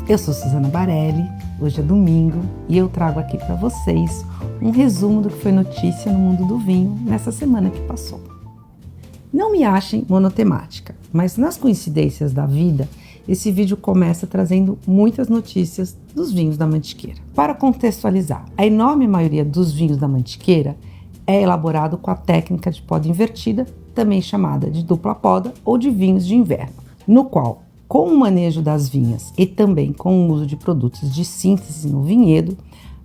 Eu sou Suzana Barelli, hoje é domingo e eu trago aqui para vocês um resumo do que foi notícia no mundo do vinho nessa semana que passou. Não me achem monotemática, mas nas coincidências da vida, esse vídeo começa trazendo muitas notícias dos vinhos da Mantiqueira. Para contextualizar, a enorme maioria dos vinhos da Mantiqueira é elaborado com a técnica de poda invertida, também chamada de dupla poda ou de vinhos de inverno, no qual, com o manejo das vinhas e também com o uso de produtos de síntese no vinhedo,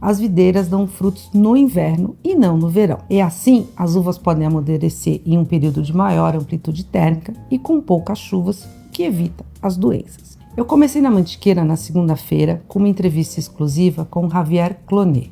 as videiras dão frutos no inverno e não no verão. E assim, as uvas podem amadurecer em um período de maior amplitude térmica e com poucas chuvas, o que evita as doenças. Eu comecei na Mantiqueira na segunda-feira com uma entrevista exclusiva com Javier Clonet,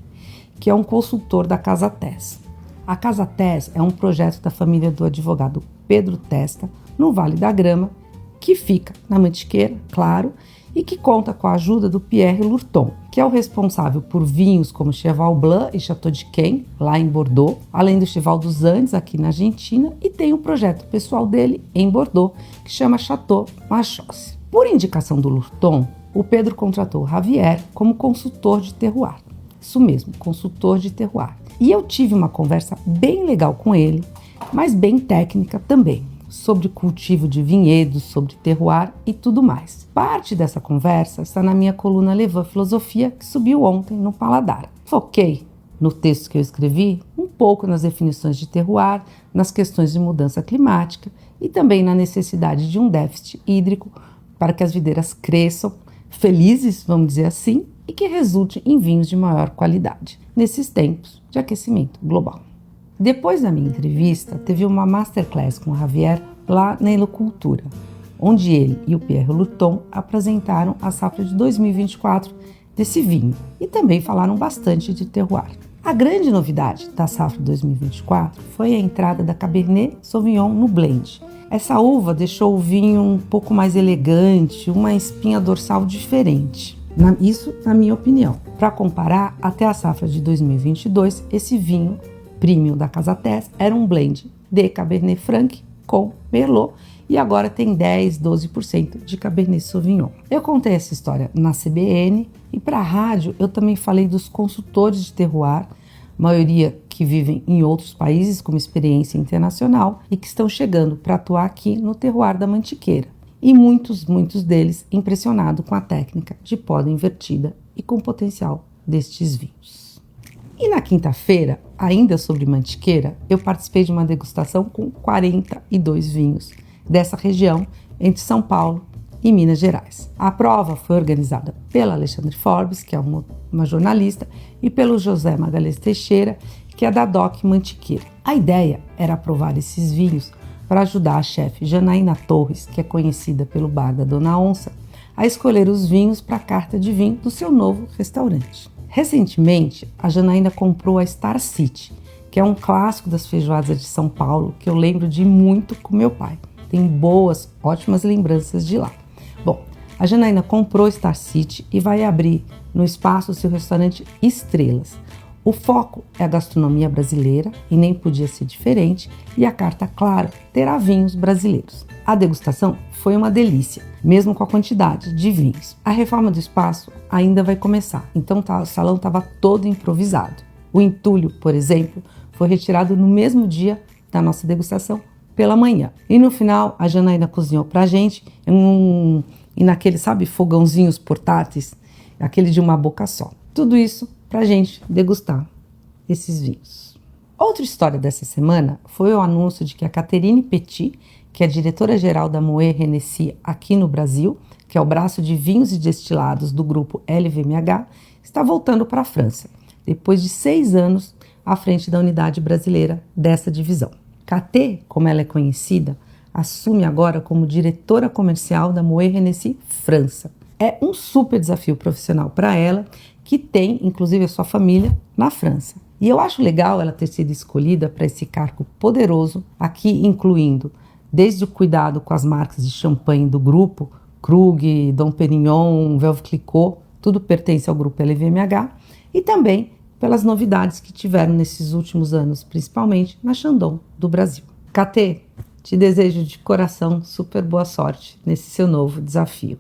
que é um consultor da Casa Tess. A Casa Tess é um projeto da família do advogado Pedro Testa, no Vale da Grama, que fica na Mantiqueira, claro, e que conta com a ajuda do Pierre Lurton, que é o responsável por vinhos como Cheval Blanc e Chateau de Quem, lá em Bordeaux, além do Cheval dos Andes, aqui na Argentina, e tem um projeto pessoal dele em Bordeaux, que chama Chateau Marchose. Por indicação do Lurton, o Pedro contratou Javier como consultor de terroir. Isso mesmo, consultor de terroir. E eu tive uma conversa bem legal com ele, mas bem técnica também, sobre cultivo de vinhedos, sobre terroir e tudo mais. Parte dessa conversa está na minha coluna Levan Filosofia, que subiu ontem no Paladar. Foquei no texto que eu escrevi um pouco nas definições de terroir, nas questões de mudança climática e também na necessidade de um déficit hídrico para que as videiras cresçam felizes, vamos dizer assim, e que resulte em vinhos de maior qualidade, nesses tempos de aquecimento global. Depois da minha entrevista, teve uma masterclass com o Javier lá na Elocultura, onde ele e o Pierre Lurton apresentaram a safra de 2024 desse vinho e também falaram bastante de terroir. A grande novidade da safra 2024 foi a entrada da Cabernet Sauvignon no blend. Essa uva deixou o vinho um pouco mais elegante, uma espinha dorsal diferente. Isso na minha opinião. Para comparar, até a safra de 2022, esse vinho premium da Casa Tess era um blend de Cabernet Franc com Merlot e agora tem 10-12% de Cabernet Sauvignon. Eu contei essa história na CBN e para a rádio eu também falei dos consultores de terroir, maioria que vivem em outros países com experiência internacional e que estão chegando para atuar aqui no terroir da Mantiqueira. E muitos deles impressionados com a técnica de poda invertida e com o potencial destes vinhos. E na quinta-feira, ainda sobre Mantiqueira, eu participei de uma degustação com 42 vinhos dessa região entre São Paulo e Minas Gerais. A prova foi organizada pela Alexandre Forbes, que é uma jornalista, e pelo José Magalhães Teixeira, que é da DOC Mantiqueira. A ideia era provar esses vinhos para ajudar a chefe Janaína Torres, que é conhecida pelo bar da Dona Onça, a escolher os vinhos para a carta de vinho do seu novo restaurante. Recentemente, a Janaína comprou a Star City, que é um clássico das feijoadas de São Paulo, que eu lembro de muito com meu pai. Tem ótimas lembranças de lá. Bom, a Janaína comprou a Star City e vai abrir no espaço o seu restaurante Estrelas. O foco é a gastronomia brasileira e nem podia ser diferente, e a carta, claro, terá vinhos brasileiros. A degustação foi uma delícia, mesmo com a quantidade de vinhos. A reforma do espaço ainda vai começar, então o salão estava todo improvisado. O entulho, por exemplo, foi retirado no mesmo dia da nossa degustação, pela manhã. E no final, a Janaína cozinhou pra gente e naqueles, fogãozinhos portáteis, aquele de uma boca só. Tudo isso pra gente degustar esses vinhos. Outra história dessa semana foi o anúncio de que a Catherine Petit, que é diretora-geral da Moët Hennessy aqui no Brasil, que é o braço de vinhos e destilados do grupo LVMH, está voltando para a França, depois de 6 anos à frente da unidade brasileira dessa divisão. Catê, como ela é conhecida, assume agora como diretora comercial da Moët Hennessy França. É um super desafio profissional para ela, que tem, inclusive, a sua família na França. E eu acho legal ela ter sido escolhida para esse cargo poderoso, aqui incluindo desde o cuidado com as marcas de champanhe do grupo, Krug, Dom Perignon, Veuve Clicquot, tudo pertence ao grupo LVMH, e também pelas novidades que tiveram nesses últimos anos, principalmente na Chandon do Brasil. Catê, te desejo de coração super boa sorte nesse seu novo desafio.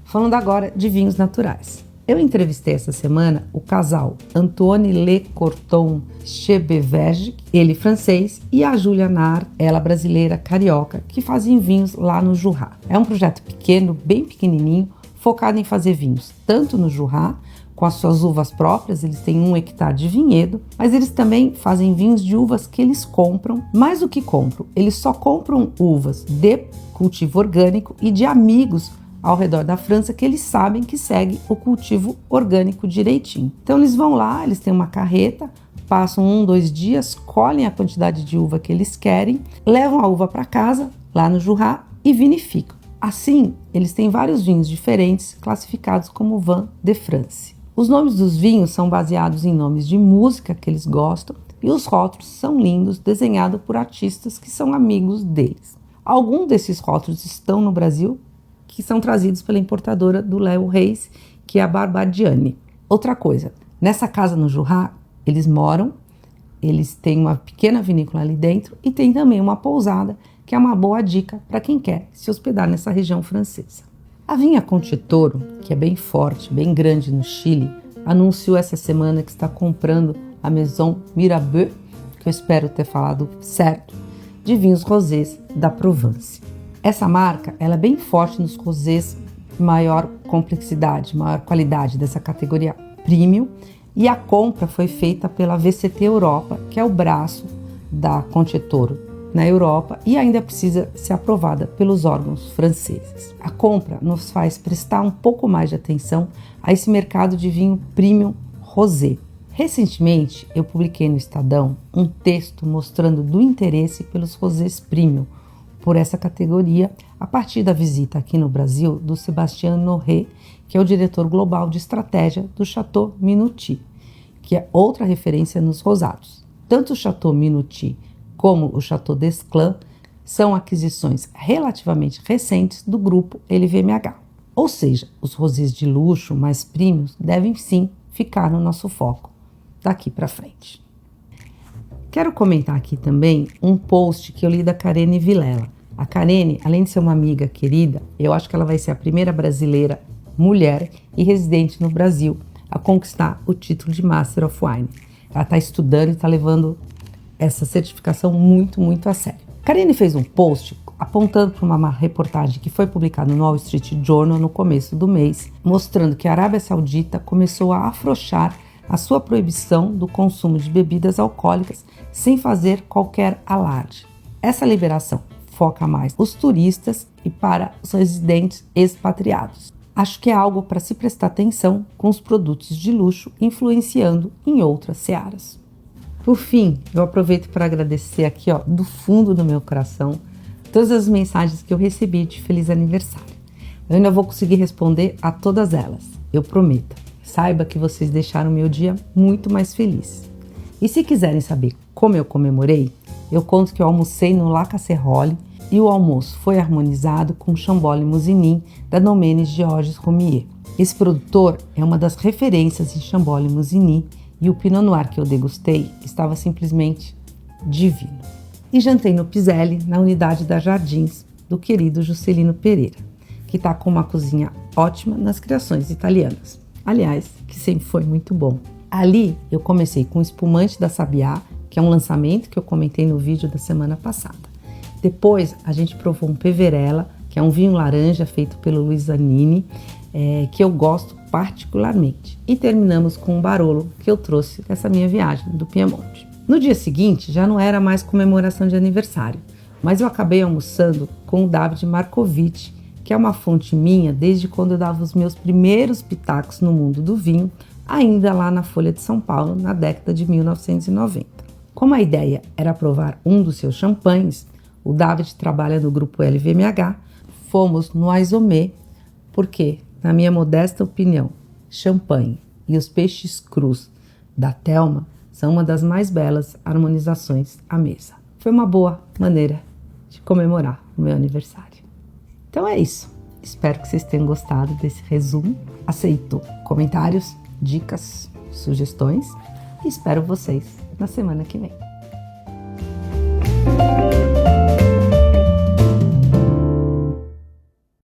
falando agora de vinhos naturais. Eu entrevistei essa semana o casal Antoine Le Corton Chebevege, ele francês, e a Júlia Nar, ela brasileira carioca, que fazem vinhos lá no Jurá. É um projeto pequeno, bem pequenininho, focado em fazer vinhos, tanto no Jurá, com as suas uvas próprias, eles têm 1 hectare de vinhedo, mas eles também fazem vinhos de uvas que eles compram. Mais do que compram, eles só compram uvas de cultivo orgânico e de amigos ao redor da França que eles sabem que segue o cultivo orgânico direitinho. Então eles vão lá, eles têm uma carreta, passam 1, 2 dias, colhem a quantidade de uva que eles querem, levam a uva para casa, lá no Jurá, e vinificam. Assim, eles têm vários vinhos diferentes, classificados como Vin de France. Os nomes dos vinhos são baseados em nomes de música que eles gostam e os rótulos são lindos, desenhados por artistas que são amigos deles. Alguns desses rótulos estão no Brasil, que são trazidos pela importadora do Léo Reis, que é a Barbadiani. Outra coisa, nessa casa no Jurá, eles moram, eles têm uma pequena vinícola ali dentro e tem também uma pousada, que é uma boa dica para quem quer se hospedar nessa região francesa. A vinha Conchitoro, que é bem forte, bem grande no Chile, anunciou essa semana que está comprando a Maison Mirabeau, que eu espero ter falado certo, de vinhos rosés da Provence. Essa marca ela é bem forte nos rosés de maior complexidade, maior qualidade dessa categoria premium, e a compra foi feita pela VCT Europa, que é o braço da Conchitoro na Europa e ainda precisa ser aprovada pelos órgãos franceses. A compra nos faz prestar um pouco mais de atenção a esse mercado de vinho premium rosé. Recentemente, eu publiquei no Estadão um texto mostrando do interesse pelos rosés premium por essa categoria a partir da visita aqui no Brasil do Sébastien Noret, que é o diretor global de estratégia do Chateau Minuty, que é outra referência nos rosados. Tanto o Chateau Minuty como o Chateau d'Esclans são aquisições relativamente recentes do grupo LVMH. Ou seja, os rosés de luxo mais premiums devem sim ficar no nosso foco daqui para frente. Quero comentar aqui também um post que eu li da Karene Vilela. A Karene, além de ser uma amiga querida, eu acho que ela vai ser a primeira brasileira mulher e residente no Brasil a conquistar o título de Master of Wine. Ela está estudando e está levando essa certificação muito a sério. Karene fez um post apontando para uma reportagem que foi publicada no Wall Street Journal no começo do mês, mostrando que a Arábia Saudita começou a afrouxar a sua proibição do consumo de bebidas alcoólicas sem fazer qualquer alarde. Essa liberação foca mais os turistas e para os residentes expatriados. Acho que é algo para se prestar atenção com os produtos de luxo influenciando em outras searas. Por fim, eu aproveito para agradecer aqui, do fundo do meu coração, todas as mensagens que eu recebi de feliz aniversário. Eu ainda vou conseguir responder a todas elas, eu prometo. Saiba que vocês deixaram meu dia muito mais feliz. E se quiserem saber como eu comemorei, eu conto que eu almocei no La Casserole e o almoço foi harmonizado com Chambord Musigny da Domaines Georges Roumier. Esse produtor é uma das referências em Chambord Musigny e o Pinot Noir que eu degustei estava simplesmente divino. E jantei no Piselli, na unidade das Jardins, do querido Juscelino Pereira, que está com uma cozinha ótima nas criações italianas. Aliás, que sempre foi muito bom. Ali eu comecei com o espumante da Sabiá, que é um lançamento que eu comentei no vídeo da semana passada. Depois a gente provou um Peverella, que é um vinho laranja feito pelo Luiz Zanini, que eu gosto particularmente. E terminamos com um Barolo que eu trouxe dessa minha viagem do Piemonte. No dia seguinte já não era mais comemoração de aniversário, mas eu acabei almoçando com o David Markovic, que é uma fonte minha desde quando eu dava os meus primeiros pitacos no mundo do vinho, ainda lá na Folha de São Paulo, na década de 1990. Como a ideia era provar um dos seus champanhes, o David trabalha no grupo LVMH, fomos no Aizomé, porque, na minha modesta opinião, champanhe e os peixes crus da Thelma são uma das mais belas harmonizações à mesa. Foi uma boa maneira de comemorar o meu aniversário. Então é isso. Espero que vocês tenham gostado desse resumo. Aceito comentários, dicas, sugestões e espero vocês na semana que vem.